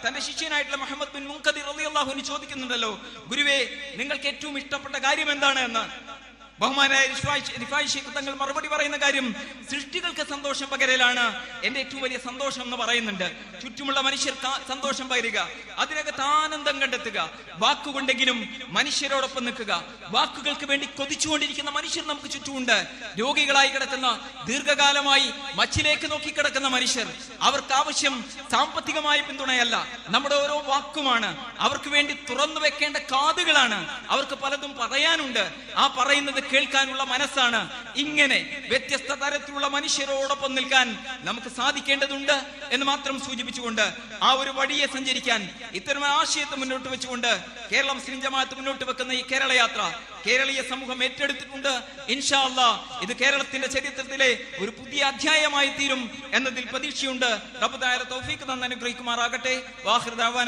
തന്റെ ശിഷ്യനായിട്ടുള്ള മുഹമ്മദ് ബിൻ മുൻകദിർ റളിയല്ലാഹു അൻഹു ചോദിക്കുന്നുണ്ടല്ലോ, ഗുരുവേ നിങ്ങൾക്ക് ഏറ്റവും ഇഷ്ടപ്പെട്ട കാര്യം എന്താണ് എന്ന്. ബഹുമാനായ റിഫായി ശൈഖ് തങ്ങൾ മറുപടി പറയുന്ന കാര്യം, സൃഷ്ടികൾക്ക് സന്തോഷം പകരലാണ് എന്റെ ഏറ്റവും വലിയ സന്തോഷം എന്ന് പറയുന്നുണ്ട്. ചുറ്റുമുള്ള മനുഷ്യർക്ക് സന്തോഷം പകരുക, അതിനകത്ത് ആനന്ദം കണ്ടെത്തുക, വാക്കുകൊണ്ടെങ്കിലും മനുഷ്യരോടൊപ്പം നിൽക്കുക. വാക്കുകൾക്ക് വേണ്ടി കൊതിച്ചുകൊണ്ടിരിക്കുന്ന മനുഷ്യർ നമുക്ക് ചുറ്റുമുണ്ട്. രോഗികളായി കിടക്കുന്ന, ദീർഘകാലമായി മച്ചിലേക്ക് നോക്കി കിടക്കുന്ന മനുഷ്യർ. അവർക്ക് ആവശ്യം സാമ്പത്തികമായ പിന്തുണയല്ല, നമ്മുടെ ഓരോ വാക്കുമാണ്. അവർക്ക് വേണ്ടി തുറന്നു വെക്കേണ്ട കാതുകളാണ്. അവർക്ക് പലതും പറയാനുണ്ട്, ആ പറയുന്നത് കേൾക്കാനുള്ള മനസ്സാണ്. ഇങ്ങനെ വ്യത്യസ്ത തരത്തിലുള്ള മനുഷ്യരോടൊപ്പം നിൽക്കാൻ നമുക്ക് സാധിക്കേണ്ടതുണ്ട് എന്ന് മാത്രം സൂചിപ്പിച്ചുകൊണ്ട് ആ ഒരു വഴിയെ സഞ്ചരിക്കാൻ, ഇത്തരം ആശയത്തെ മുന്നോട്ട് വെച്ചുകൊണ്ട് കേരള മുസ്ലിം ജമാഅത്ത് മുന്നോട്ട് വെക്കുന്ന ഈ കേരള യാത്ര കേരളീയ സമൂഹം ഏറ്റെടുത്തിട്ടുണ്ട്. ഇൻഷാ അല്ലാഹ് ഇത് കേരളത്തിന്റെ ചരിത്രത്തിലെ ഒരു പുതിയ അധ്യായമായി തീരും എന്നതിൽ പ്രതീക്ഷയുണ്ട്. റബ്ബ് തആല തൗഫീഖ് തന്ന് അനുഗ്രഹിക്കുമാറാകട്ടെ. വാഖിർ ദഅവാന